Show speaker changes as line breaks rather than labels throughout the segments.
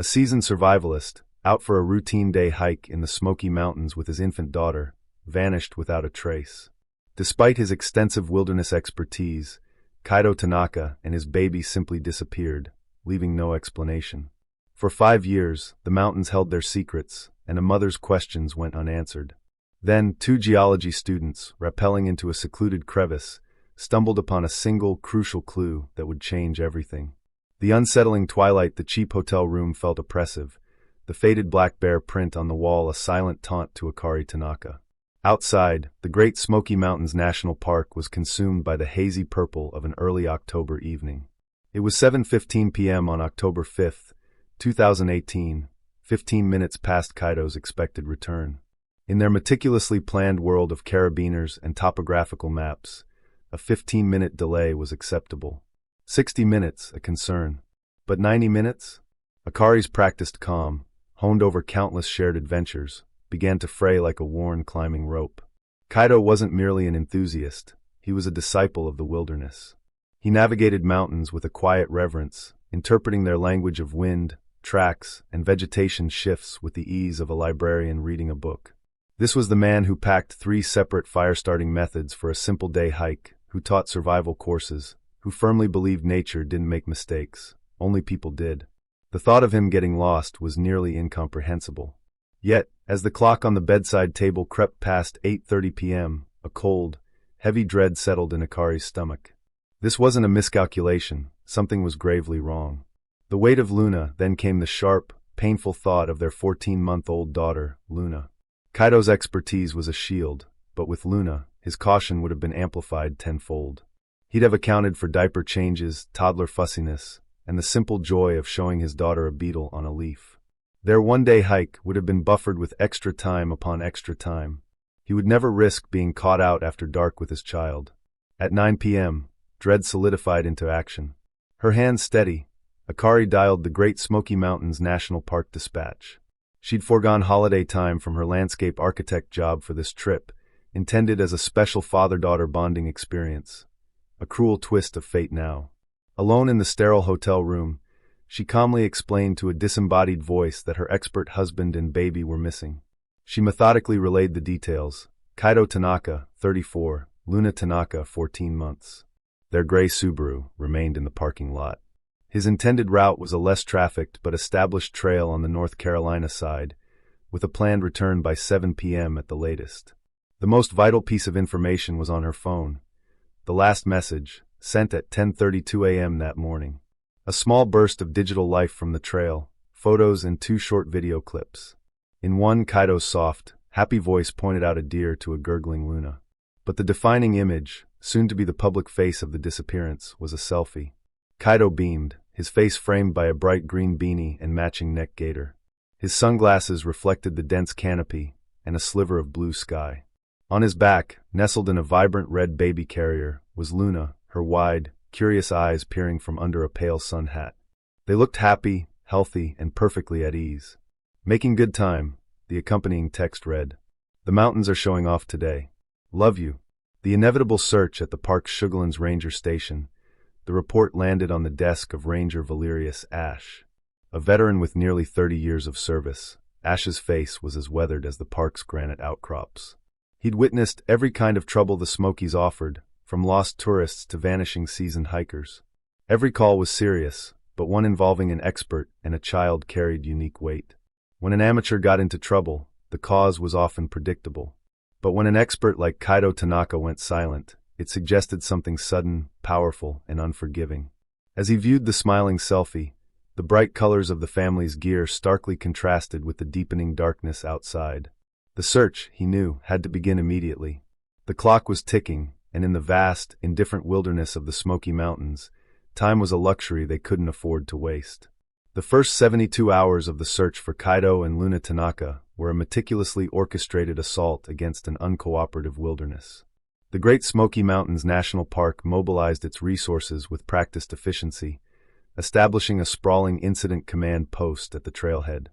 A seasoned survivalist, out for a routine day hike in the Smoky Mountains with his infant daughter, vanished without a trace. Despite his extensive wilderness expertise, Kaido Tanaka and his baby simply disappeared, leaving no explanation. For 5 years, the mountains held their secrets, and a mother's questions went unanswered. Then, 2 geology students, rappelling into a secluded crevice, stumbled upon a single, crucial clue that would change everything. The unsettling twilight the cheap hotel room felt oppressive, the faded black bear print on the wall a silent taunt to Akari Tanaka. Outside, the Great Smoky Mountains National Park was consumed by the hazy purple of an early October evening. It was 7:15 p.m. on October 5, 2018, 15 minutes past Kaido's expected return. In their meticulously planned world of carabiners and topographical maps, a 15-minute delay was acceptable. 60 minutes, a concern. But 90 minutes? Akari's practiced calm, honed over countless shared adventures, began to fray like a worn climbing rope. Kaido wasn't merely an enthusiast, he was a disciple of the wilderness. He navigated mountains with a quiet reverence, interpreting their language of wind, tracks, and vegetation shifts with the ease of a librarian reading a book. This was the man who packed 3 separate fire-starting methods for a simple day hike, who taught survival courses, who firmly believed nature didn't make mistakes, only people did. The thought of him getting lost was nearly incomprehensible. Yet, as the clock on the bedside table crept past 8:30 p.m., a cold, heavy dread settled in Akari's stomach. This wasn't a miscalculation, something was gravely wrong. The weight of Luna, then came the sharp, painful thought of their 14-month-old daughter, Luna. Kaido's expertise was a shield, but with Luna, his caution would have been amplified tenfold. He'd have accounted for diaper changes, toddler fussiness, and the simple joy of showing his daughter a beetle on a leaf. Their one-day hike would have been buffered with extra time upon extra time. He would never risk being caught out after dark with his child. At 9 p.m., dread solidified into action. Her hands steady, Akari dialed the Great Smoky Mountains National Park dispatch. She'd foregone holiday time from her landscape architect job for this trip, intended as a special father-daughter bonding experience. A cruel twist of fate now. Alone in the sterile hotel room, she calmly explained to a disembodied voice that her expert husband and baby were missing. She methodically relayed the details. Kaido Tanaka, 34, Luna Tanaka, 14 months. Their gray Subaru remained in the parking lot. His intended route was a less trafficked but established trail on the North Carolina side, with a planned return by 7 p.m. at the latest. The most vital piece of information was on her phone. The last message, sent at 10:32 a.m. that morning. A small burst of digital life from the trail, photos and 2 short video clips. In one, Kaido's soft, happy voice pointed out a deer to a gurgling Luna. But the defining image, soon to be the public face of the disappearance, was a selfie. Kaido beamed, his face framed by a bright green beanie and matching neck gaiter. His sunglasses reflected the dense canopy and a sliver of blue sky. On his back, nestled in a vibrant red baby carrier, was Luna, her wide, curious eyes peering from under a pale sun hat. They looked happy, healthy, and perfectly at ease. Making good time, the accompanying text read. The mountains are showing off today. Love you. The inevitable search at the park's Sugarlands Ranger Station. The report landed on the desk of Ranger Valerius Ash. A veteran with nearly 30 years of service, Ash's face was as weathered as the park's granite outcrops. He'd witnessed every kind of trouble the Smokies offered, from lost tourists to vanishing seasoned hikers. Every call was serious, but one involving an expert and a child carried unique weight. When an amateur got into trouble, the cause was often predictable. But when an expert like Kaido Tanaka went silent, it suggested something sudden, powerful, and unforgiving. As he viewed the smiling selfie, the bright colors of the family's gear starkly contrasted with the deepening darkness outside. The search, he knew, had to begin immediately. The clock was ticking, and in the vast, indifferent wilderness of the Smoky Mountains, time was a luxury they couldn't afford to waste. The first 72 hours of the search for Kaido and Luna Tanaka were a meticulously orchestrated assault against an uncooperative wilderness. The Great Smoky Mountains National Park mobilized its resources with practiced efficiency, establishing a sprawling incident command post at the trailhead.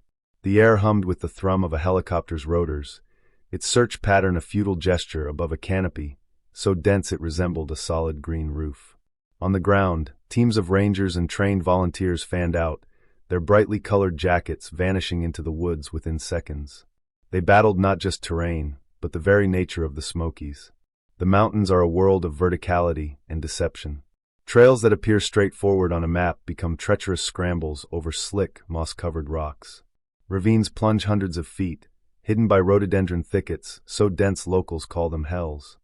The air hummed with the thrum of a helicopter's rotors, its search pattern a futile gesture above a canopy, so dense it resembled a solid green roof. On the ground, teams of rangers and trained volunteers fanned out, their brightly colored jackets vanishing into the woods within seconds. They battled not just terrain, but the very nature of the Smokies. The mountains are a world of verticality and deception. Trails that appear straightforward on a map become treacherous scrambles over slick, moss-covered rocks. Ravines plunge hundreds of feet, hidden by rhododendron thickets so dense locals call them hells.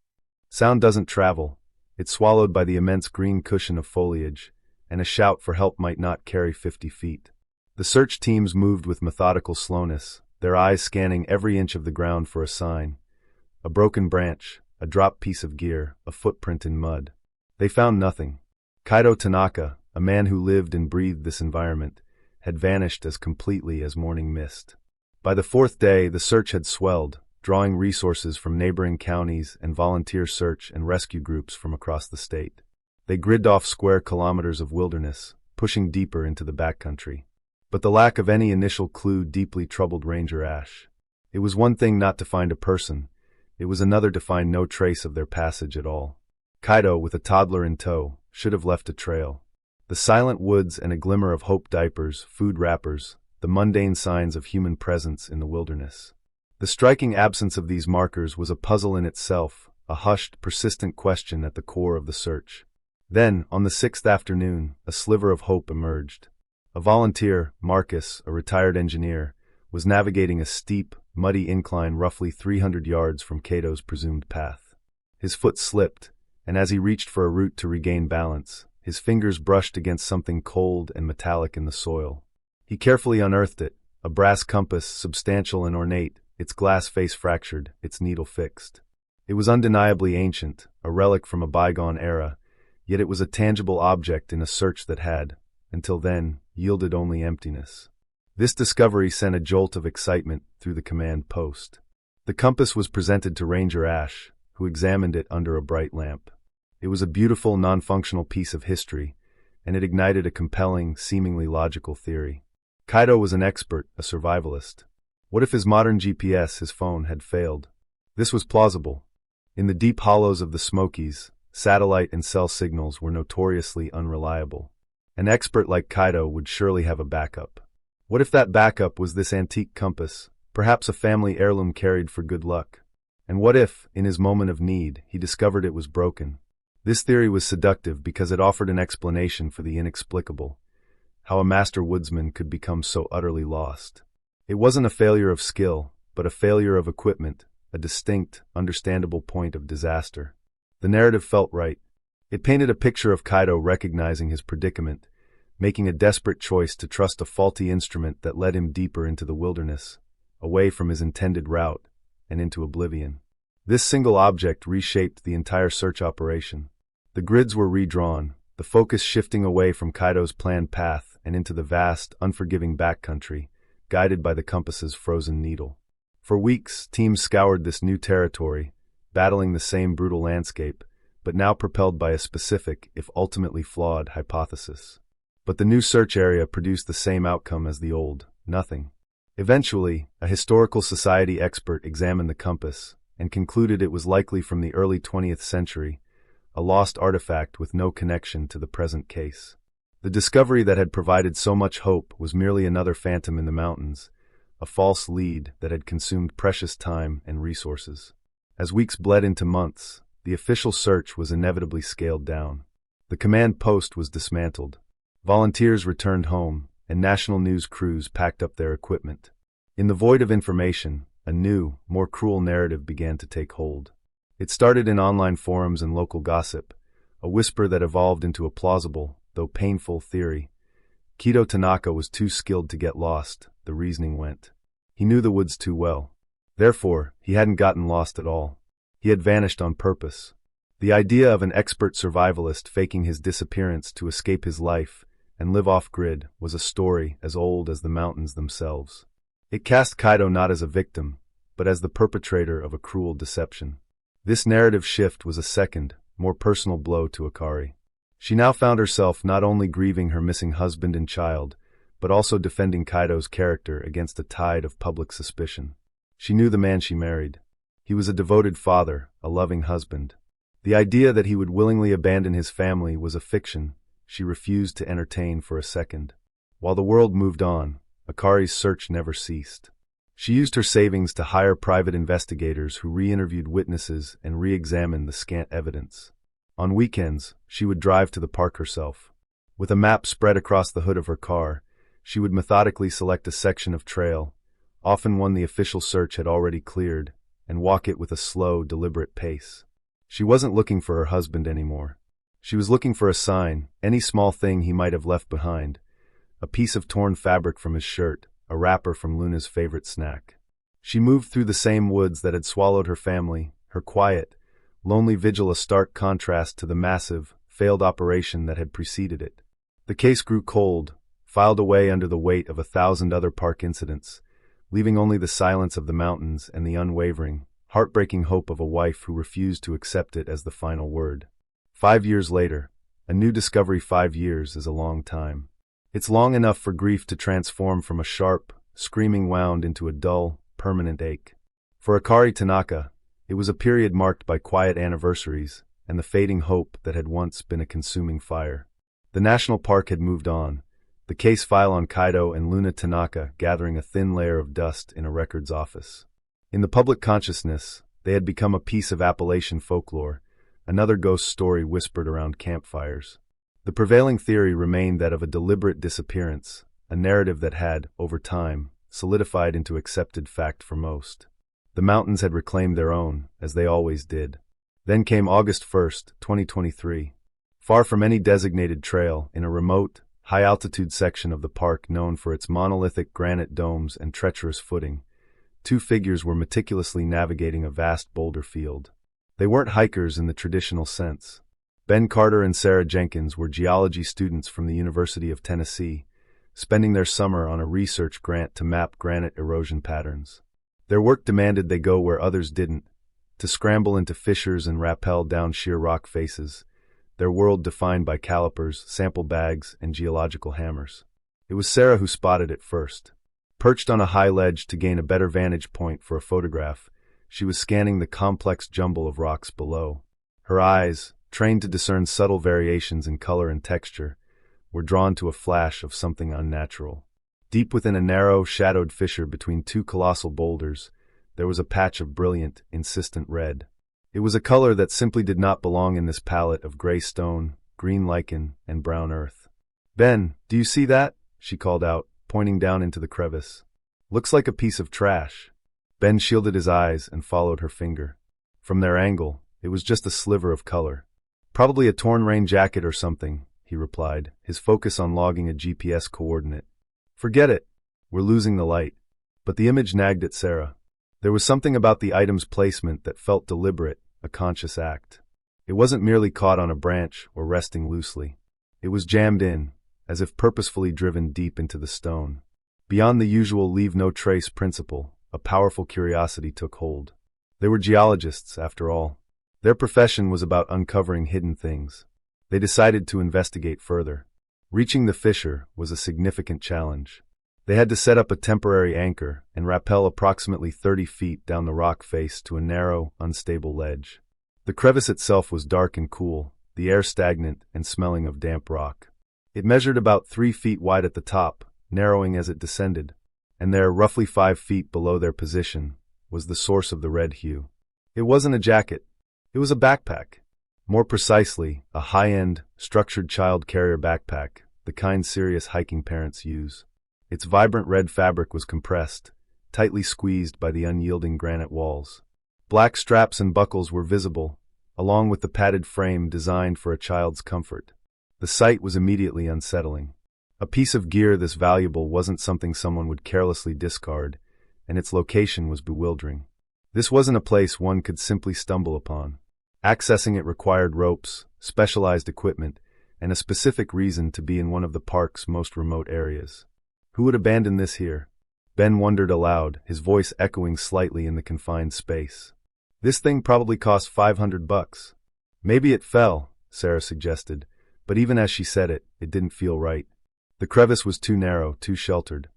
Sound doesn't travel. It's swallowed by the immense green cushion of foliage, and a shout for help might not carry 50 feet. The search teams moved with methodical slowness, their eyes scanning every inch of the ground for a sign. A broken branch, a dropped piece of gear, a footprint in mud. They found nothing. Kaido Tanaka, a man who lived and breathed this environment, had vanished as completely as morning mist. By the fourth day, the search had swelled, drawing resources from neighboring counties and volunteer search and rescue groups from across the state. They grid off square kilometers of wilderness, pushing deeper into the backcountry. But the lack of any initial clue deeply troubled Ranger Ash. It was one thing not to find a person, it was another to find no trace of their passage at all. Kaido, with a toddler in tow, should have left a trail. The silent woods and a glimmer of hope diapers, food wrappers, the mundane signs of human presence in the wilderness. The striking absence of these markers was a puzzle in itself, a hushed, persistent question at the core of the search. Then, on the sixth afternoon, a sliver of hope emerged. A volunteer, Marcus, a retired engineer, was navigating a steep, muddy incline roughly 300 yards from Kaido's presumed path. His foot slipped, and as he reached for a root to regain balance, his fingers brushed against something cold and metallic in the soil. He carefully unearthed it, a brass compass, substantial and ornate, its glass face fractured, its needle fixed. It was undeniably ancient, a relic from a bygone era, yet it was a tangible object in a search that had, until then, yielded only emptiness. This discovery sent a jolt of excitement through the command post. The compass was presented to Ranger Ash, who examined it under a bright lamp. It was a beautiful, non-functional piece of history, and it ignited a compelling, seemingly logical theory. Kaido was an expert, a survivalist. What if his modern GPS, his phone, had failed? This was plausible. In the deep hollows of the Smokies, satellite and cell signals were notoriously unreliable. An expert like Kaido would surely have a backup. What if that backup was this antique compass, perhaps a family heirloom carried for good luck? And what if, in his moment of need, he discovered it was broken? This theory was seductive because it offered an explanation for the inexplicable, how a master woodsman could become so utterly lost. It wasn't a failure of skill, but a failure of equipment, a distinct, understandable point of disaster. The narrative felt right. It painted a picture of Kaido recognizing his predicament, making a desperate choice to trust a faulty instrument that led him deeper into the wilderness, away from his intended route, and into oblivion. This single object reshaped the entire search operation. The grids were redrawn, the focus shifting away from Kaido's planned path and into the vast, unforgiving backcountry, guided by the compass's frozen needle. For weeks, teams scoured this new territory, battling the same brutal landscape, but now propelled by a specific, if ultimately flawed, hypothesis. But the new search area produced the same outcome as the old, nothing. Eventually, a historical society expert examined the compass and concluded it was likely from the early 20th century, a lost artifact with no connection to the present case. The discovery that had provided so much hope was merely another phantom in the mountains, a false lead that had consumed precious time and resources. As weeks bled into months, the official search was inevitably scaled down. The command post was dismantled. Volunteers returned home, and national news crews packed up their equipment. In the void of information, a new, more cruel narrative began to take hold. It started in online forums and local gossip, a whisper that evolved into a plausible, though painful, theory. Kaido Tanaka was too skilled to get lost, the reasoning went. He knew the woods too well. Therefore, he hadn't gotten lost at all. He had vanished on purpose. The idea of an expert survivalist faking his disappearance to escape his life and live off-grid was a story as old as the mountains themselves. It cast Kaido not as a victim, but as the perpetrator of a cruel deception. This narrative shift was a second, more personal blow to Akari. She now found herself not only grieving her missing husband and child, but also defending Kaido's character against a tide of public suspicion. She knew the man she married. He was a devoted father, a loving husband. The idea that he would willingly abandon his family was a fiction she refused to entertain for a second. While the world moved on, Akari's search never ceased. She used her savings to hire private investigators who re-interviewed witnesses and re-examined the scant evidence. On weekends, she would drive to the park herself. With a map spread across the hood of her car, she would methodically select a section of trail, often one the official search had already cleared, and walk it with a slow, deliberate pace. She wasn't looking for her husband anymore. She was looking for a sign, any small thing he might have left behind. A piece of torn fabric from his shirt, a wrapper from Luna's favorite snack. She moved through the same woods that had swallowed her family, her quiet, lonely vigil a stark contrast to the massive, failed operation that had preceded it. The case grew cold, filed away under the weight of 1,000 other park incidents, leaving only the silence of the mountains and the unwavering, heartbreaking hope of a wife who refused to accept it as the final word. 5 years later, a new discovery. 5 years is a long time. It's long enough for grief to transform from a sharp, screaming wound into a dull, permanent ache. For Akari Tanaka, it was a period marked by quiet anniversaries and the fading hope that had once been a consuming fire. The national park had moved on, the case file on Kaido and Luna Tanaka gathering a thin layer of dust in a records office. In the public consciousness, they had become a piece of Appalachian folklore, another ghost story whispered around campfires. The prevailing theory remained that of a deliberate disappearance, a narrative that had, over time, solidified into accepted fact for most. The mountains had reclaimed their own, as they always did. Then came August 1st, 2023. Far from any designated trail, in a remote, high-altitude section of the park known for its monolithic granite domes and treacherous footing, 2 figures were meticulously navigating a vast boulder field. They weren't hikers in the traditional sense. Ben Carter and Sarah Jenkins were geology students from the University of Tennessee, spending their summer on a research grant to map granite erosion patterns. Their work demanded they go where others didn't, to scramble into fissures and rappel down sheer rock faces, their world defined by calipers, sample bags, and geological hammers. It was Sarah who spotted it first. Perched on a high ledge to gain a better vantage point for a photograph, she was scanning the complex jumble of rocks below. Her eyes, trained to discern subtle variations in color and texture, were drawn to a flash of something unnatural. Deep within a narrow, shadowed fissure between 2 colossal boulders, there was a patch of brilliant, insistent red. It was a color that simply did not belong in this palette of gray stone, green lichen, and brown earth. "Ben, do you see that?" she called out, pointing down into the crevice. "Looks like a piece of trash." Ben shielded his eyes and followed her finger. From their angle, it was just a sliver of color. "Probably a torn rain jacket or something," he replied, his focus on logging a GPS coordinate. "Forget it. We're losing the light." But the image nagged at Sarah. There was something about the item's placement that felt deliberate, a conscious act. It wasn't merely caught on a branch or resting loosely. It was jammed in, as if purposefully driven deep into the stone. Beyond the usual leave no trace principle, a powerful curiosity took hold. They were geologists, after all. Their profession was about uncovering hidden things. They decided to investigate further. Reaching the fissure was a significant challenge. They had to set up a temporary anchor and rappel approximately 30 feet down the rock face to a narrow, unstable ledge. The crevice itself was dark and cool, the air stagnant and smelling of damp rock. It measured about 3 feet wide at the top, narrowing as it descended, and there, roughly 5 feet below their position, was the source of the red hue. It wasn't a jacket. It was a backpack. More precisely, a high-end, structured child carrier backpack, the kind serious hiking parents use. Its vibrant red fabric was compressed, tightly squeezed by the unyielding granite walls. Black straps and buckles were visible, along with the padded frame designed for a child's comfort. The sight was immediately unsettling. A piece of gear this valuable wasn't something someone would carelessly discard, and its location was bewildering. This wasn't a place one could simply stumble upon. Accessing it required ropes, specialized equipment, and a specific reason to be in one of the park's most remote areas. Who would abandon this here? Ben wondered aloud, his voice echoing slightly in the confined space. "This thing probably cost $500. "Maybe it fell," Sarah suggested, but even as she said it, it didn't feel right. The crevice was too narrow, too sheltered.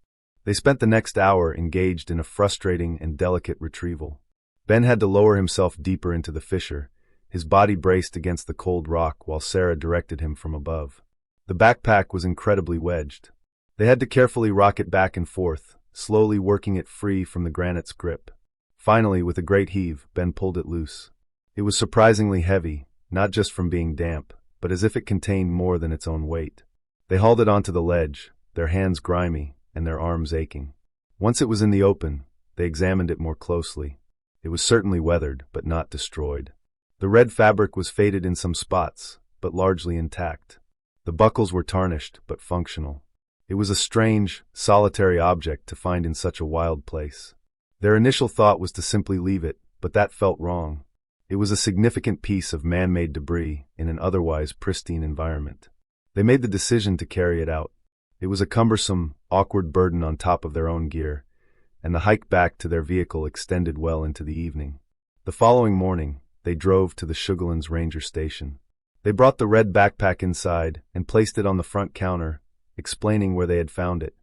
They spent the next hour engaged in a frustrating and delicate retrieval. Ben had to lower himself deeper into the fissure, his body braced against the cold rock while Sarah directed him from above. The backpack was incredibly wedged. They had to carefully rock it back and forth, slowly working it free from the granite's grip. Finally, with a great heave, Ben pulled it loose. It was surprisingly heavy, not just from being damp, but as if it contained more than its own weight. They hauled it onto the ledge, their hands grimy and their arms aching. Once it was in the open, they examined it more closely. It was certainly weathered, but not destroyed. The red fabric was faded in some spots, but largely intact. The buckles were tarnished, but functional. It was a strange, solitary object to find in such a wild place. Their initial thought was to simply leave it, but that felt wrong. It was a significant piece of man-made debris in an otherwise pristine environment. They made the decision to carry it out. It was a cumbersome, awkward burden on top of their own gear, and the hike back to their vehicle extended well into the evening. The following morning, they drove to the Sugarlands Ranger Station. They brought the red backpack inside and placed it on the front counter, explaining where they had found it.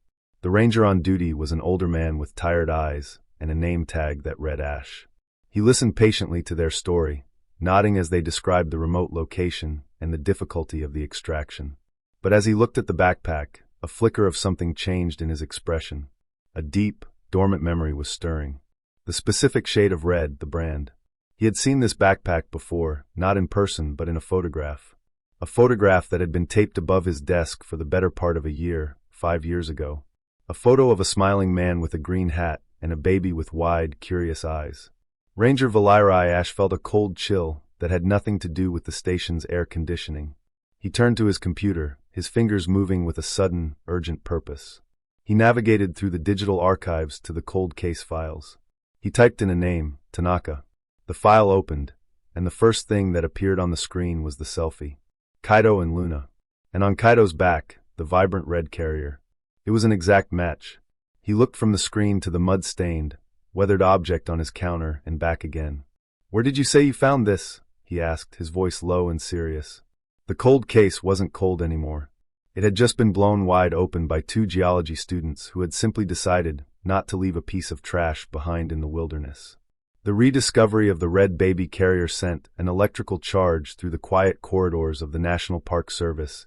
The ranger on duty was an older man with tired eyes and a name tag that read Ash. He listened patiently to their story, nodding as they described the remote location and the difficulty of the extraction. But as he looked at the backpack, a flicker of something changed in his expression. A deep, dormant memory was stirring. The specific shade of red, the brand. He had seen this backpack before, not in person but in a photograph. A photograph that had been taped above his desk for the better part of a year, 5 years ago. A photo of a smiling man with a green hat and a baby with wide, curious eyes. Ranger Valiri Ash felt a cold chill that had nothing to do with the station's air conditioning. He turned to his computer, his fingers moving with a sudden, urgent purpose. He navigated through the digital archives to the cold case files. He typed in a name, Tanaka. The file opened, and the first thing that appeared on the screen was the selfie. Kaido and Luna. And on Kaido's back, the vibrant red carrier. It was an exact match. He looked from the screen to the mud-stained, weathered object on his counter and back again. "Where did you say you found this?" he asked, his voice low and serious. The cold case wasn't cold anymore. It had just been blown wide open by 2 geology students who had simply decided not to leave a piece of trash behind in the wilderness. The rediscovery of the red baby carrier sent an electrical charge through the quiet corridors of the National Park Service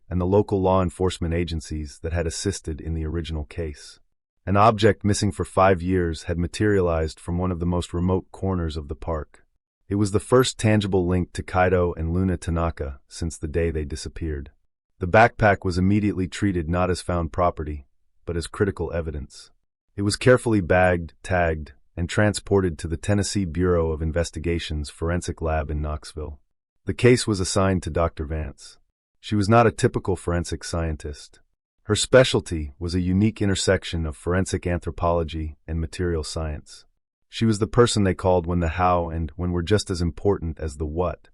and the local law enforcement agencies that had assisted in the original case. An object missing for 5 years had materialized from one of the most remote corners of the park. It was the first tangible link to Kaido and Luna Tanaka since the day they disappeared. The backpack was immediately treated not as found property, but as critical evidence. It was carefully bagged, tagged, and transported to the Tennessee Bureau of Investigation's forensic lab in Knoxville. The case was assigned to Dr. Vance. She was not a typical forensic scientist. Her specialty was a unique intersection of forensic anthropology and material science. She was the person they called when the how and when were just as important as the what.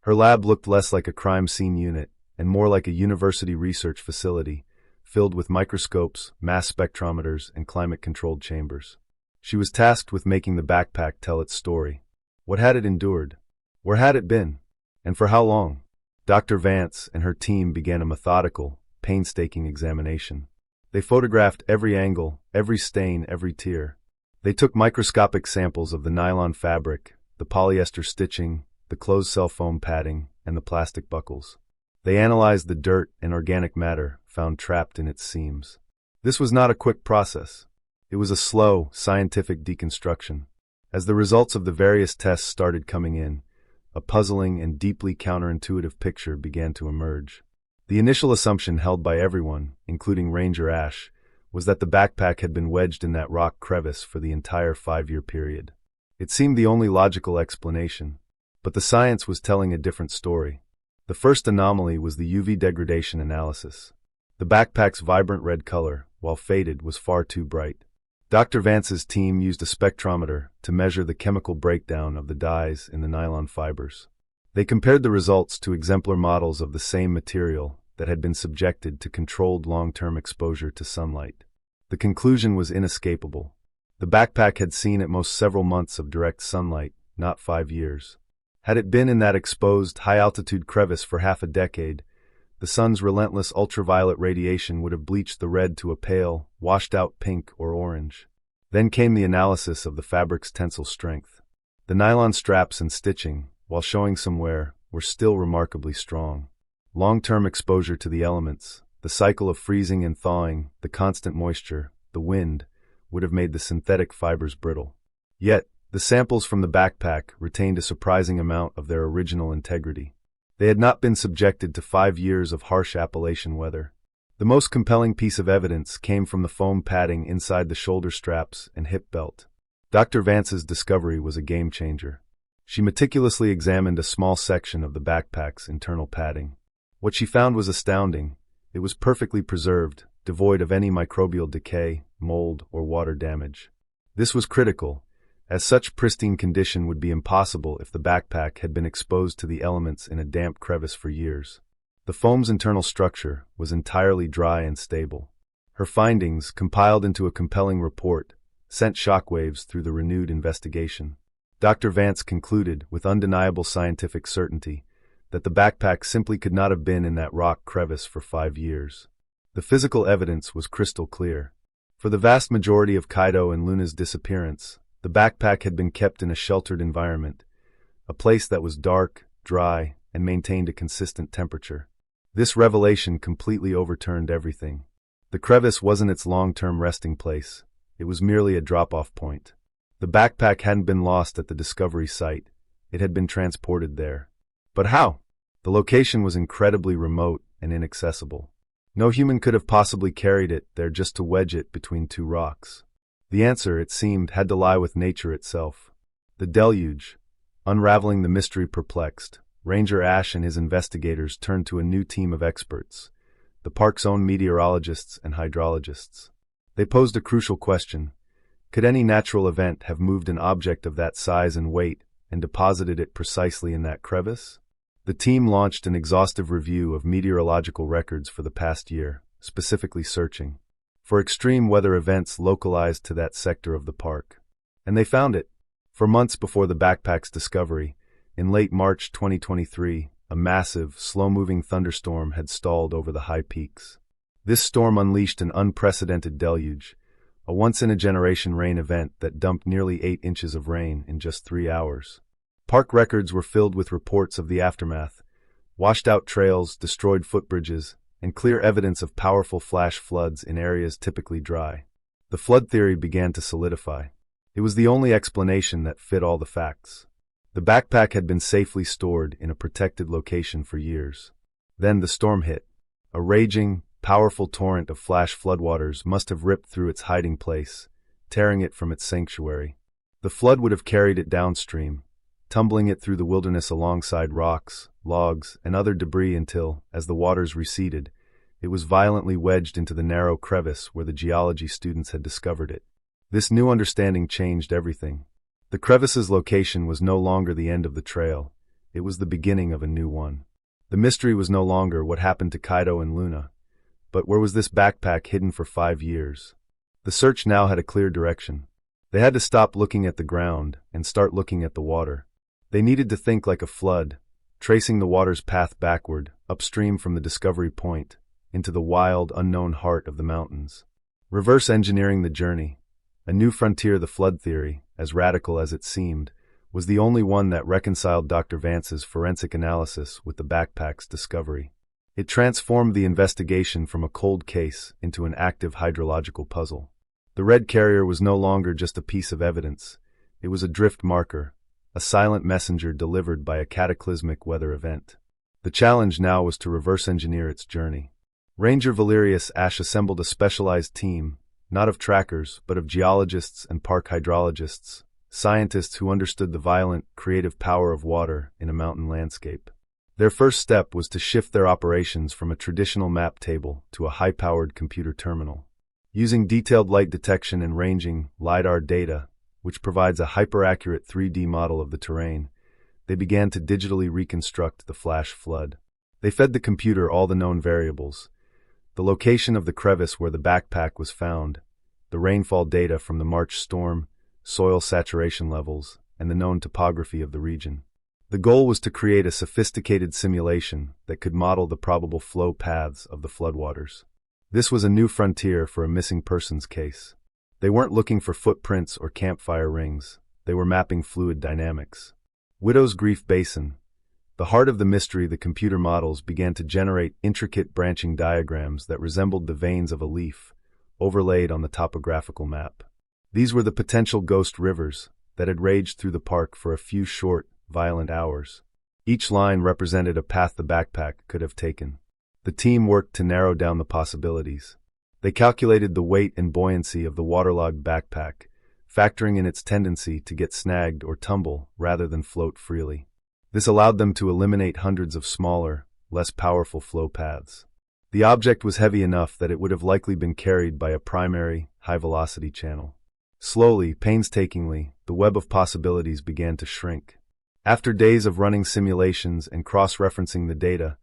Her lab looked less like a crime scene unit and more like a university research facility, filled with microscopes, mass spectrometers, and climate-controlled chambers. She was tasked with making the backpack tell its story. What had it endured? Where had it been? And for how long? Dr. Vance and her team began a methodical, painstaking examination. They photographed every angle, every stain, every tear. They took microscopic samples of the nylon fabric, the polyester stitching, the closed cell foam padding, and the plastic buckles. They analyzed the dirt and organic matter found trapped in its seams. This was not a quick process. It was a slow, scientific deconstruction. As the results of the various tests started coming in, a puzzling and deeply counterintuitive picture began to emerge. The initial assumption held by everyone, including Ranger Ash, was that the backpack had been wedged in that rock crevice for the entire 5-year period. It seemed the only logical explanation, but the science was telling a different story. The first anomaly was the UV degradation analysis. The backpack's vibrant red color, while faded, was far too bright. Dr. Vance's team used a spectrometer to measure the chemical breakdown of the dyes in the nylon fibers. They compared the results to exemplar models of the same material that had been subjected to controlled long-term exposure to sunlight. The conclusion was inescapable. The backpack had seen at most several months of direct sunlight, not 5 years. Had it been in that exposed, high-altitude crevice for half a decade, the sun's relentless ultraviolet radiation would have bleached the red to a pale, washed-out pink or orange. Then came the analysis of the fabric's tensile strength. The nylon straps and stitching, while showing some wear, were still remarkably strong. Long-term exposure to the elements, The cycle of freezing and thawing, the constant moisture, the wind, would have made the synthetic fibers brittle. Yet, the samples from the backpack retained a surprising amount of their original integrity. They had not been subjected to 5 years of harsh Appalachian weather. The most compelling piece of evidence came from the foam padding inside the shoulder straps and hip belt. Dr. Vance's discovery was a game-changer. She meticulously examined a small section of the backpack's internal padding. What she found was astounding. It was perfectly preserved, devoid of any microbial decay, mold, or water damage. This was critical, as such pristine condition would be impossible if the backpack had been exposed to the elements in a damp crevice for years. The foam's internal structure was entirely dry and stable. Her findings, compiled into a compelling report, sent shockwaves through the renewed investigation. Dr. Vance concluded, with undeniable scientific certainty, that the backpack simply could not have been in that rock crevice for 5 years. The physical evidence was crystal clear. For the vast majority of Kaido and Luna's disappearance, the backpack had been kept in a sheltered environment, a place that was dark, dry, and maintained a consistent temperature. This revelation completely overturned everything. The crevice wasn't its long-term resting place. It was merely a drop-off point. The backpack hadn't been lost at the discovery site. It had been transported there. But how? The location was incredibly remote and inaccessible. No human could have possibly carried it there just to wedge it between 2 rocks. The answer, it seemed, had to lie with nature itself. The deluge. Unraveling the mystery perplexed, Ranger Ash and his investigators turned to a new team of experts, the park's own meteorologists and hydrologists. They posed a crucial question. Could any natural event have moved an object of that size and weight and deposited it precisely in that crevice? The team launched an exhaustive review of meteorological records for the past year, specifically searching for extreme weather events localized to that sector of the park. And they found it. For months before the backpack's discovery, in late March 2023, a massive, slow-moving thunderstorm had stalled over the high peaks. This storm unleashed an unprecedented deluge, a once-in-a-generation rain event that dumped nearly 8 inches of rain in just 3 hours. Park records were filled with reports of the aftermath, washed-out trails, destroyed footbridges, and clear evidence of powerful flash floods in areas typically dry. The flood theory began to solidify. It was the only explanation that fit all the facts. The backpack had been safely stored in a protected location for years. Then the storm hit. A raging, powerful torrent of flash floodwaters must have ripped through its hiding place, tearing it from its sanctuary. The flood would have carried it downstream, tumbling it through the wilderness alongside rocks, logs, and other debris until, as the waters receded, it was violently wedged into the narrow crevice where the geology students had discovered it. This new understanding changed everything. The crevice's location was no longer the end of the trail. It was the beginning of a new one. The mystery was no longer what happened to Kaido and Luna, but where was this backpack hidden for 5 years? The search now had a clear direction. They had to stop looking at the ground and start looking at the water. They needed to think like a flood, tracing the water's path backward, upstream from the discovery point, into the wild, unknown heart of the mountains. Reverse engineering the journey. A new frontier, the flood theory, as radical as it seemed, was the only one that reconciled Dr. Vance's forensic analysis with the backpack's discovery. It transformed the investigation from a cold case into an active hydrological puzzle. The red carrier was no longer just a piece of evidence. It was a drift marker, a silent messenger delivered by a cataclysmic weather event. The challenge now was to reverse engineer its journey. Ranger Valerius Ash assembled a specialized team, not of trackers, but of geologists and park hydrologists, scientists who understood the violent, creative power of water in a mountain landscape. Their first step was to shift their operations from a traditional map table to a high-powered computer terminal. Using detailed light detection and ranging LiDAR data, which provides a hyper-accurate 3D model of the terrain, they began to digitally reconstruct the flash flood. They fed the computer all the known variables: the location of the crevice where the backpack was found, the rainfall data from the March storm, soil saturation levels, and the known topography of the region. The goal was to create a sophisticated simulation that could model the probable flow paths of the floodwaters. This was a new frontier for a missing persons case. They weren't looking for footprints or campfire rings. They were mapping fluid dynamics. Widow's Grief Basin, The heart of the mystery, the computer models began to generate intricate branching diagrams that resembled the veins of a leaf, overlaid on the topographical map. These were the potential ghost rivers that had raged through the park for a few short, violent hours. Each line represented a path the backpack could have taken. The team worked to narrow down the possibilities. They calculated the weight and buoyancy of the waterlogged backpack, factoring in its tendency to get snagged or tumble rather than float freely. This allowed them to eliminate hundreds of smaller, less powerful flow paths. The object was heavy enough that it would have likely been carried by a primary, high-velocity channel. Slowly, painstakingly, the web of possibilities began to shrink. After days of running simulations and cross-referencing the data,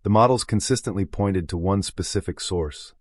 the models consistently pointed to one specific source: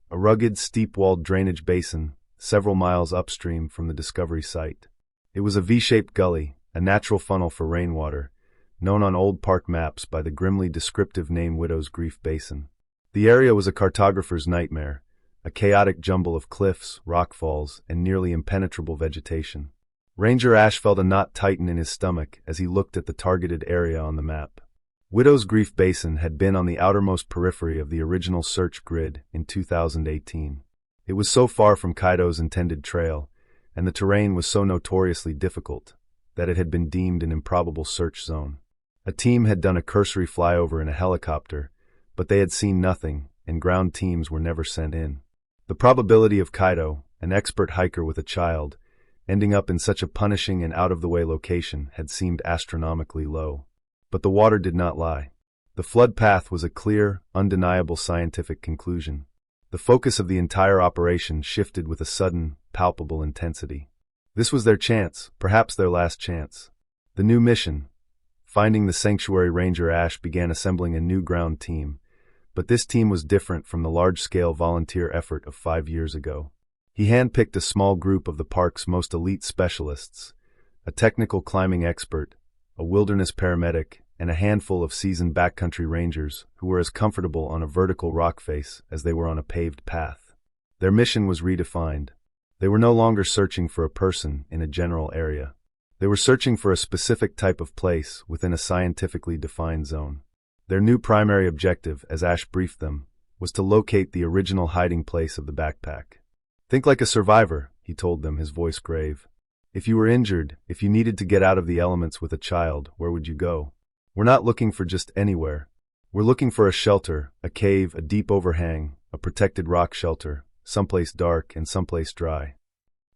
a rugged, steep-walled drainage basin several miles upstream from the discovery site. It was a V-shaped gully, a natural funnel for rainwater, known on old park maps by the grimly descriptive name Widow's Grief Basin. The area was a cartographer's nightmare, a chaotic jumble of cliffs, rockfalls, and nearly impenetrable vegetation. Ranger Ash felt a knot tighten in his stomach as he looked at the targeted area on the map. Widow's Grief Basin had been on the outermost periphery of the original search grid in 2018. It was so far from Kaido's intended trail, and the terrain was so notoriously difficult, that it had been deemed an improbable search zone. A team had done a cursory flyover in a helicopter, but they had seen nothing, and ground teams were never sent in. The probability of Kaido, an expert hiker with a child, ending up in such a punishing and out-of-the-way location had seemed astronomically low. But the water did not lie. The flood path was a clear, undeniable scientific conclusion. The focus of the entire operation shifted with a sudden, palpable intensity. This was their chance, perhaps their last chance. The new mission, finding the sanctuary, Ranger Ash began assembling a new ground team, but this team was different from the large-scale volunteer effort of 5 years ago. He handpicked a small group of the park's most elite specialists, a technical climbing expert, a wilderness paramedic, and a handful of seasoned backcountry rangers who were as comfortable on a vertical rock face as they were on a paved path. Their mission was redefined. They were no longer searching for a person in a general area. They were searching for a specific type of place within a scientifically defined zone. Their new primary objective, as Ash briefed them, was to locate the original hiding place of the backpack. "Think like a survivor," he told them, his voice grave. "If you were injured, if you needed to get out of the elements with a child, where would you go? We're not looking for just anywhere. We're looking for a shelter, a cave, a deep overhang, a protected rock shelter, someplace dark and someplace dry."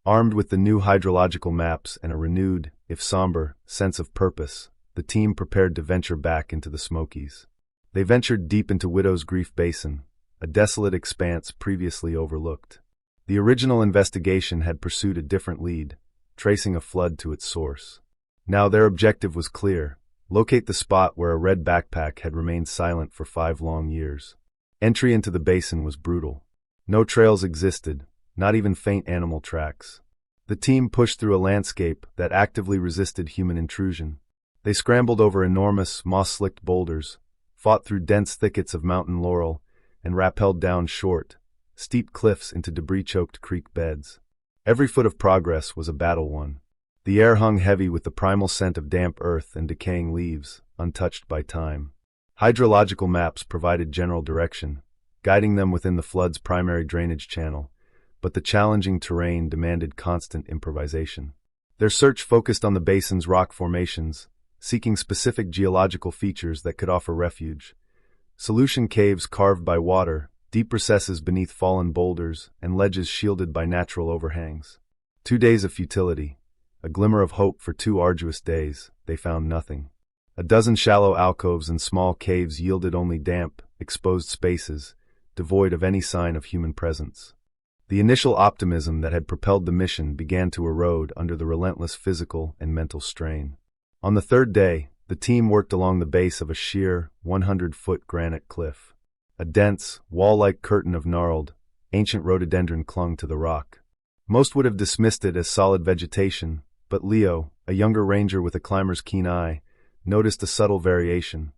Armed with the new hydrological maps and a renewed, if somber, sense of purpose, the team prepared to venture back into the Smokies. They ventured deep into Widow's Grief Basin, a desolate expanse previously overlooked. The original investigation had pursued a different lead, tracing a flood to its source. Now their objective was clear: locate the spot where a red backpack had remained silent for 5 long years. Entry into the basin was brutal. No trails existed, not even faint animal tracks. The team pushed through a landscape that actively resisted human intrusion. They scrambled over enormous, moss-slicked boulders, fought through dense thickets of mountain laurel, and rappelled down short, steep cliffs into debris-choked creek beds. Every foot of progress was a battle won. The air hung heavy with the primal scent of damp earth and decaying leaves, untouched by time. Hydrological maps provided general direction, guiding them within the flood's primary drainage channel, but the challenging terrain demanded constant improvisation. Their search focused on the basin's rock formations, seeking specific geological features that could offer refuge. Solution caves carved by water, deep recesses beneath fallen boulders, and ledges shielded by natural overhangs. 2 days of futility, a glimmer of hope for 2 arduous days, they found nothing. A dozen shallow alcoves and small caves yielded only damp, exposed spaces, devoid of any sign of human presence. The initial optimism that had propelled the mission began to erode under the relentless physical and mental strain. On the 3rd day, the team worked along the base of a sheer, 100-foot granite cliff. A dense, wall-like curtain of gnarled, ancient rhododendron clung to the rock. Most would have dismissed it as solid vegetation, but Leo, a younger ranger with a climber's keen eye, noticed a subtle variation,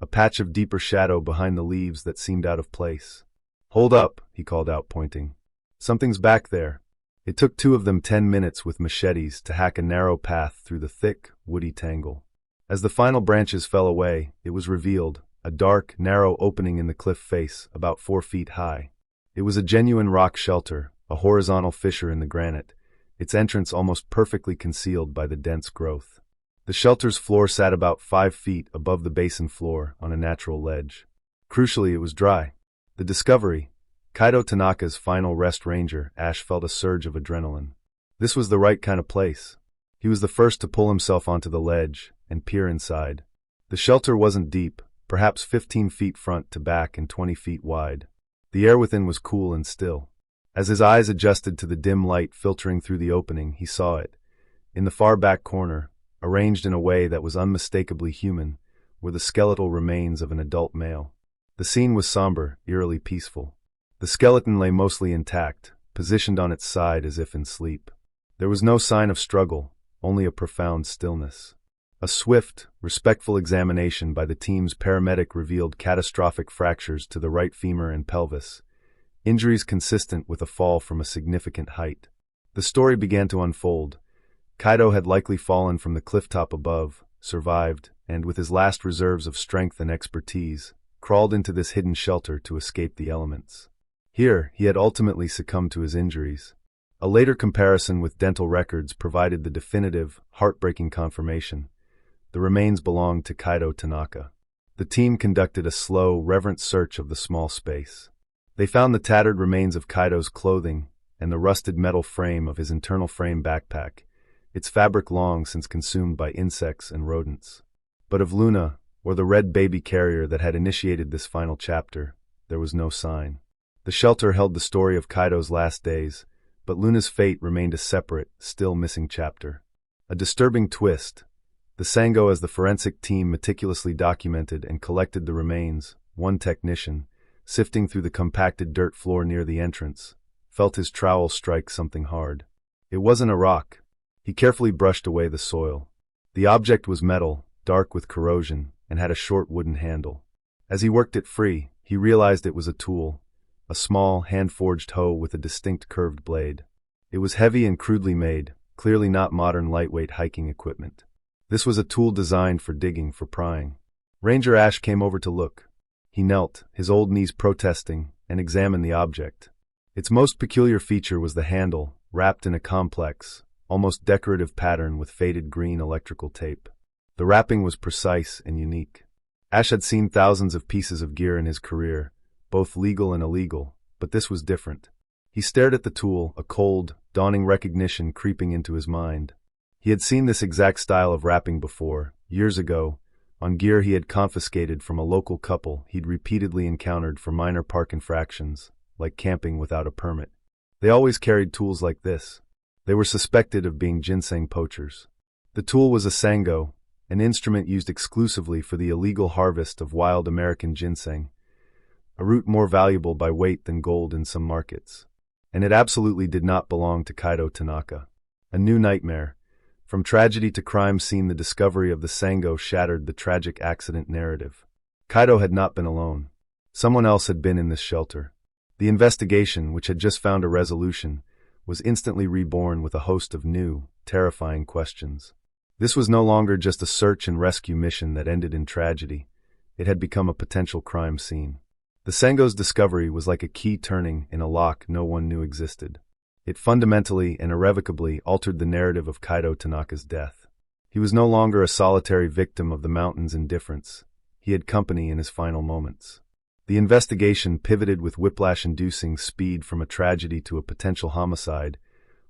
a patch of deeper shadow behind the leaves that seemed out of place. "Hold up," he called out, pointing. "Something's back there." It took 2 of them 10 minutes with machetes to hack a narrow path through the thick, woody tangle. As the final branches fell away, it was revealed, a dark, narrow opening in the cliff face, about 4 feet high. It was a genuine rock shelter, a horizontal fissure in the granite, its entrance almost perfectly concealed by the dense growth. The shelter's floor sat about 5 feet above the basin floor on a natural ledge. Crucially, it was dry. The discovery, Kaido Tanaka's final rest ranger, Ash felt a surge of adrenaline. This was the right kind of place. He was the first to pull himself onto the ledge and peer inside. The shelter wasn't deep, perhaps 15 feet front to back and 20 feet wide. The air within was cool and still. As his eyes adjusted to the dim light filtering through the opening, he saw it. In the far back corner, arranged in a way that was unmistakably human, were the skeletal remains of an adult male. The scene was somber, eerily peaceful. The skeleton lay mostly intact, positioned on its side as if in sleep. There was no sign of struggle, only a profound stillness. A swift, respectful examination by the team's paramedic revealed catastrophic fractures to the right femur and pelvis, injuries consistent with a fall from a significant height. The story began to unfold. Kaido had likely fallen from the clifftop above, survived, and with his last reserves of strength and expertise, crawled into this hidden shelter to escape the elements. Here, he had ultimately succumbed to his injuries. A later comparison with dental records provided the definitive, heartbreaking confirmation. The remains belonged to Kaido Tanaka. The team conducted a slow, reverent search of the small space. They found the tattered remains of Kaido's clothing and the rusted metal frame of his internal frame backpack, its fabric long since consumed by insects and rodents. But of Luna, or the red baby carrier that had initiated this final chapter, there was no sign. The shelter held the story of Kaido's last days, but Luna's fate remained a separate, still missing chapter. A disturbing twist. The Sango, as the forensic team meticulously documented and collected the remains, one technician, sifting through the compacted dirt floor near the entrance, felt his trowel strike something hard. It wasn't a rock. He carefully brushed away the soil. The object was metal, dark with corrosion, and had a short wooden handle. As he worked it free, he realized it was a tool, a small, hand-forged hoe with a distinct curved blade. It was heavy and crudely made, clearly not modern lightweight hiking equipment. This was a tool designed for digging, for prying. Ranger Ash came over to look. He knelt, his old knees protesting, and examined the object. Its most peculiar feature was the handle, wrapped in a complex, almost decorative pattern with faded green electrical tape. The wrapping was precise and unique. Ash had seen thousands of pieces of gear in his career, both legal and illegal, but this was different. He stared at the tool, a cold, dawning recognition creeping into his mind. He had seen this exact style of wrapping before, years ago, on gear he had confiscated from a local couple he'd repeatedly encountered for minor park infractions, like camping without a permit. They always carried tools like this. They were suspected of being ginseng poachers. The tool was a sango, an instrument used exclusively for the illegal harvest of wild American ginseng, a root more valuable by weight than gold in some markets. And it absolutely did not belong to Kaido Tanaka. A new nightmare. From tragedy to crime scene, the discovery of the sango shattered the tragic accident narrative. Kaido had not been alone. Someone else had been in this shelter. The investigation, which had just found a resolution, was instantly reborn with a host of new, terrifying questions. This was no longer just a search and rescue mission that ended in tragedy. It had become a potential crime scene. The sango's discovery was like a key turning in a lock no one knew existed. It fundamentally and irrevocably altered the narrative of Kaido Tanaka's death. He was no longer a solitary victim of the mountain's indifference. He had company in his final moments. The investigation pivoted with whiplash-inducing speed from a tragedy to a potential homicide,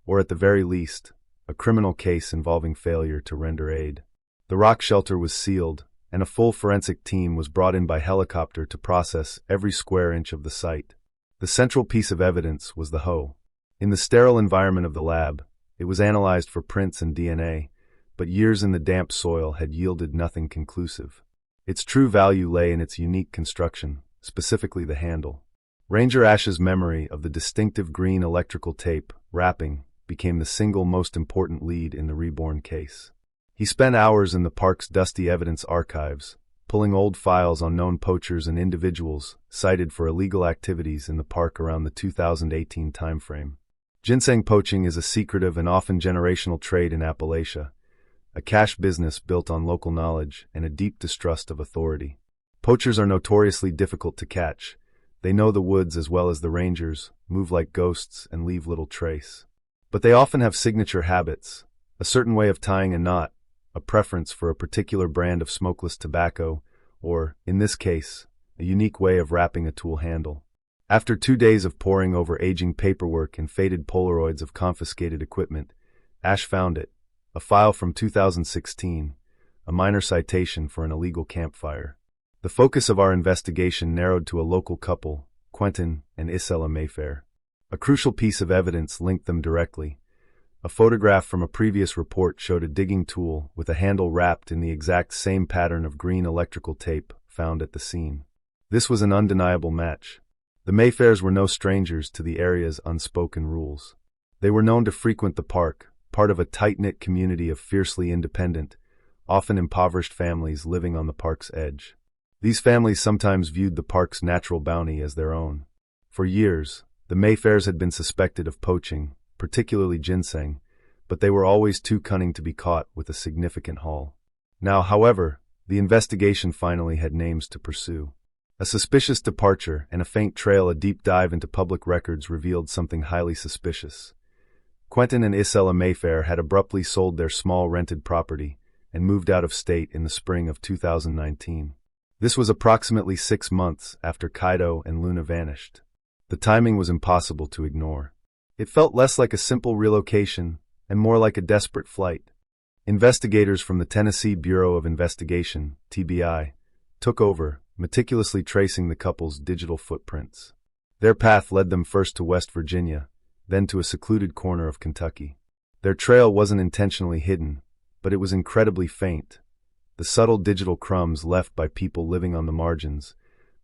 or at the very least, a criminal case involving failure to render aid. The rock shelter was sealed, and a full forensic team was brought in by helicopter to process every square inch of the site. The central piece of evidence was the hoe. In the sterile environment of the lab, it was analyzed for prints and DNA, but years in the damp soil had yielded nothing conclusive. Its true value lay in its unique construction, specifically the handle. Ranger Ash's memory of the distinctive green electrical tape, wrapping, became the single most important lead in the reborn case. He spent hours in the park's dusty evidence archives, pulling old files on known poachers and individuals cited for illegal activities in the park around the 2018 timeframe. Ginseng poaching is a secretive and often generational trade in Appalachia, a cash business built on local knowledge and a deep distrust of authority. Poachers are notoriously difficult to catch. They know the woods as well as the rangers, move like ghosts, and leave little trace. But they often have signature habits, a certain way of tying a knot, a preference for a particular brand of smokeless tobacco, or, in this case, a unique way of wrapping a tool handle. After 2 days of poring over aging paperwork and faded Polaroids of confiscated equipment, Ash found it, a file from 2016, a minor citation for an illegal campfire. The focus of our investigation narrowed to a local couple, Quentin and Isella Mayfair. A crucial piece of evidence linked them directly. A photograph from a previous report showed a digging tool with a handle wrapped in the exact same pattern of green electrical tape found at the scene. This was an undeniable match. The Mayfairs were no strangers to the area's unspoken rules. They were known to frequent the park, part of a tight-knit community of fiercely independent, often impoverished families living on the park's edge. These families sometimes viewed the park's natural bounty as their own. For years, the Mayfairs had been suspected of poaching, particularly ginseng, but they were always too cunning to be caught with a significant haul. Now, however, the investigation finally had names to pursue. A suspicious departure and a faint trail. A deep dive into public records revealed something highly suspicious. Quentin and Isella Mayfair had abruptly sold their small rented property and moved out of state in the spring of 2019. This was approximately 6 months after Kaido and Luna vanished. The timing was impossible to ignore. It felt less like a simple relocation and more like a desperate flight. Investigators from the Tennessee Bureau of Investigation, TBI, took over, meticulously tracing the couple's digital footprints. Their path led them first to West Virginia, then to a secluded corner of Kentucky. Their trail wasn't intentionally hidden, but it was incredibly faint. The subtle digital crumbs left by people living on the margins,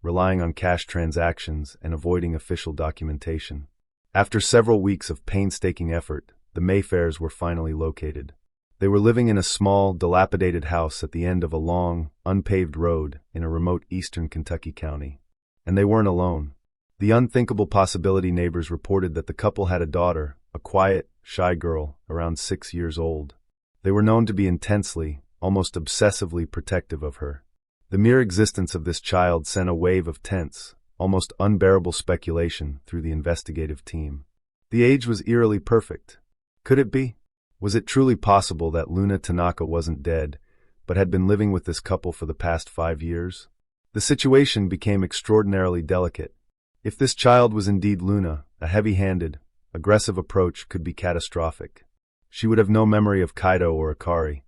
relying on cash transactions and avoiding official documentation. After several weeks of painstaking effort, the Mayfairs were finally located. They were living in a small, dilapidated house at the end of a long, unpaved road in a remote eastern Kentucky county. And they weren't alone. The unthinkable possibility neighbors reported that the couple had a daughter, a quiet, shy girl, around 6 years old. They were known to be intensely, almost obsessively protective of her. The mere existence of this child sent a wave of tense, almost unbearable speculation through the investigative team. The age was eerily perfect. Could it be? Was it truly possible that Luna Tanaka wasn't dead, but had been living with this couple for the past 5 years? The situation became extraordinarily delicate. If this child was indeed Luna, a heavy-handed, aggressive approach could be catastrophic. She would have no memory of Kaido or Akari.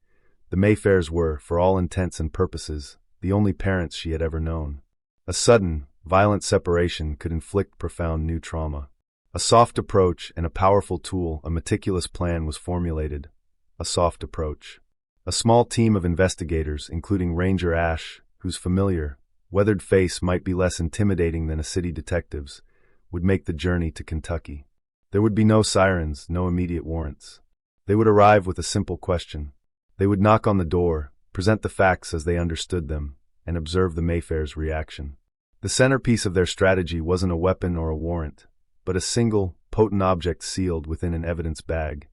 The Mayfairs were, for all intents and purposes, the only parents she had ever known. A sudden, violent separation could inflict profound new trauma. A soft approach and a powerful tool, a meticulous plan was formulated. A soft approach. A small team of investigators, including Ranger Ash, whose familiar, weathered face might be less intimidating than a city detective's, would make the journey to Kentucky. There would be no sirens, no immediate warrants. They would arrive with a simple question. They would knock on the door, present the facts as they understood them, and observe the Mayfair's reaction. The centerpiece of their strategy wasn't a weapon or a warrant, but a single, potent object sealed within an evidence bag,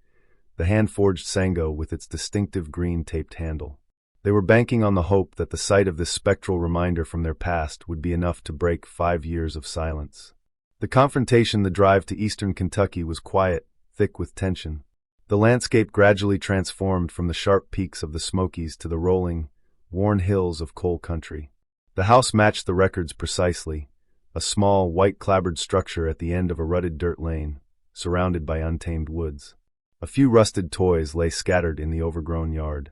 the hand-forged sango with its distinctive green taped handle. They were banking on the hope that the sight of this spectral reminder from their past would be enough to break 5 years of silence. The confrontation, the drive to eastern Kentucky, was quiet, thick with tension. The landscape gradually transformed from the sharp peaks of the Smokies to the rolling, worn hills of coal country. The house matched the records precisely, a small, white-clapboard structure at the end of a rutted dirt lane, surrounded by untamed woods. A few rusted toys lay scattered in the overgrown yard.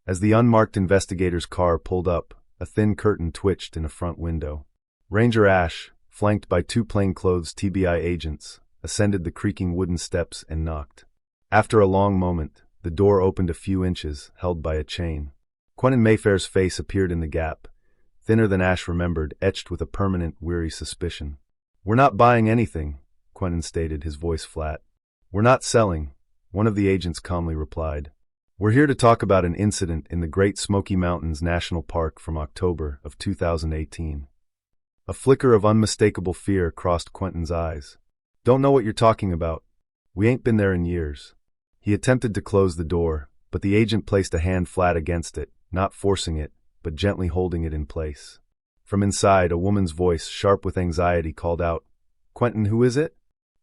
As the unmarked investigator's car pulled up, a thin curtain twitched in a front window. Ranger Ash, flanked by 2 plainclothes TBI agents, ascended the creaking wooden steps and knocked. After a long moment, the door opened a few inches, held by a chain. Quentin Mayfair's face appeared in the gap, thinner than Ash remembered, etched with a permanent, weary suspicion. "We're not buying anything," Quentin stated, his voice flat. "We're not selling," one of the agents calmly replied. "We're here to talk about an incident in the Great Smoky Mountains National Park from October of 2018. A flicker of unmistakable fear crossed Quentin's eyes. "Don't know what you're talking about. We ain't been there in years." He attempted to close the door, but the agent placed a hand flat against it, not forcing it, but gently holding it in place. From inside, a woman's voice, sharp with anxiety, called out, "Quentin, who is it?"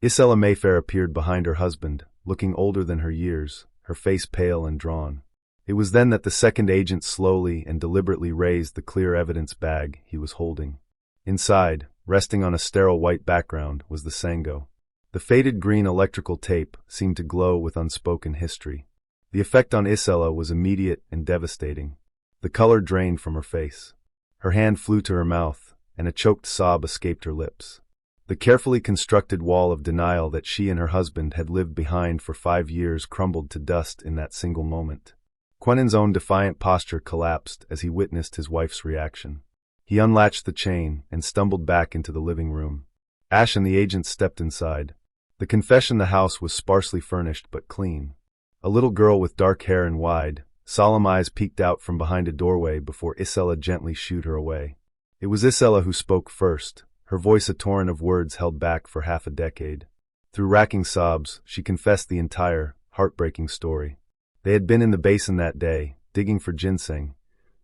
Isella Mayfair appeared behind her husband, looking older than her years, her face pale and drawn. It was then that the second agent slowly and deliberately raised the clear evidence bag he was holding. Inside, resting on a sterile white background, was the sango. The faded green electrical tape seemed to glow with unspoken history. The effect on Isella was immediate and devastating. The color drained from her face. Her hand flew to her mouth, and a choked sob escaped her lips. The carefully constructed wall of denial that she and her husband had lived behind for 5 years crumbled to dust in that single moment. Quentin's own defiant posture collapsed as he witnessed his wife's reaction. He unlatched the chain and stumbled back into the living room. Ash and the agent stepped inside. The confession the house was sparsely furnished but clean. A little girl with dark hair and wide, solemn eyes peeked out from behind a doorway before Isella gently shooed her away. It was Isella who spoke first, her voice a torrent of words held back for half a decade. Through racking sobs, she confessed the entire, heartbreaking story. They had been in the basin that day, digging for ginseng,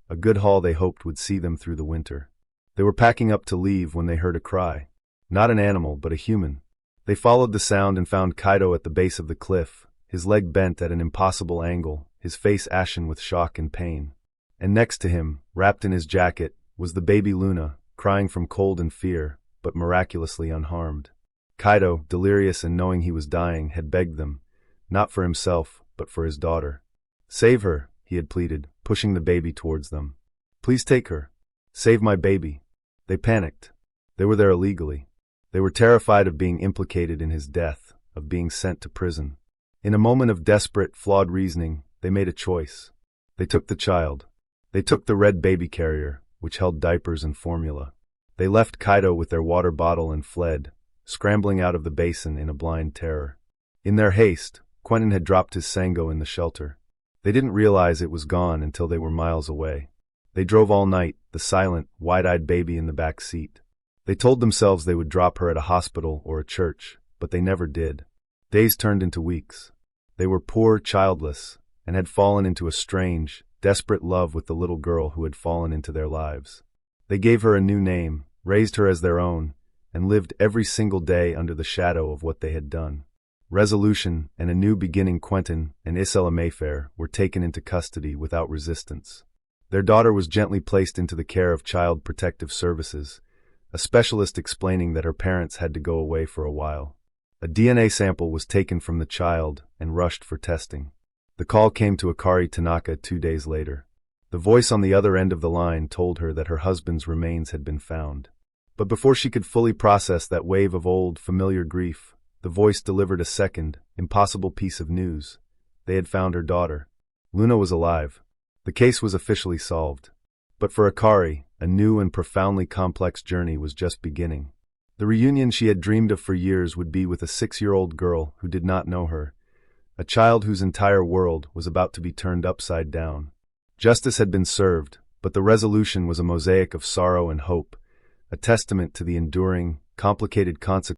a good haul they hoped would see them through the winter. They were packing up to leave when they heard a cry. Not an animal, but a human. They followed the sound and found Kaido at the base of the cliff, his leg bent at an impossible angle, his face ashen with shock and pain. And next to him, wrapped in his jacket, was the baby Luna, crying from cold and fear, but miraculously unharmed. Kaido, delirious and knowing he was dying, had begged them, not for himself, but for his daughter. "Save her," he had pleaded, pushing the baby towards them. "Please take her. Save my baby." They panicked. They were there illegally. They were terrified of being implicated in his death, of being sent to prison. In a moment of desperate, flawed reasoning, they made a choice. They took the child. They took the red baby carrier, which held diapers and formula. They left Kaido with their water bottle and fled, scrambling out of the basin in a blind terror. In their haste, Quentin had dropped his sango in the shelter. They didn't realize it was gone until they were miles away. They drove all night, the silent, wide-eyed baby in the back seat. They told themselves they would drop her at a hospital or a church, but they never did. Days turned into weeks. They were poor, childless, and had fallen into a strange, desperate love with the little girl who had fallen into their lives. They gave her a new name, raised her as their own, and lived every single day under the shadow of what they had done. Resolution and a new beginning. Quentin and Isella Mayfair were taken into custody without resistance. Their daughter was gently placed into the care of Child Protective Services, a specialist explaining that her parents had to go away for a while. A DNA sample was taken from the child and rushed for testing. The call came to Akari Tanaka 2 days later. The voice on the other end of the line told her that her husband's remains had been found. But before she could fully process that wave of old, familiar grief, the voice delivered a second, impossible piece of news. They had found her daughter. Luna was alive. The case was officially solved. But for Akari, a new and profoundly complex journey was just beginning. The reunion she had dreamed of for years would be with a 6-year-old girl who did not know her, a child whose entire world was about to be turned upside down. Justice had been served, but the resolution was a mosaic of sorrow and hope, a testament to the enduring, complicated consequences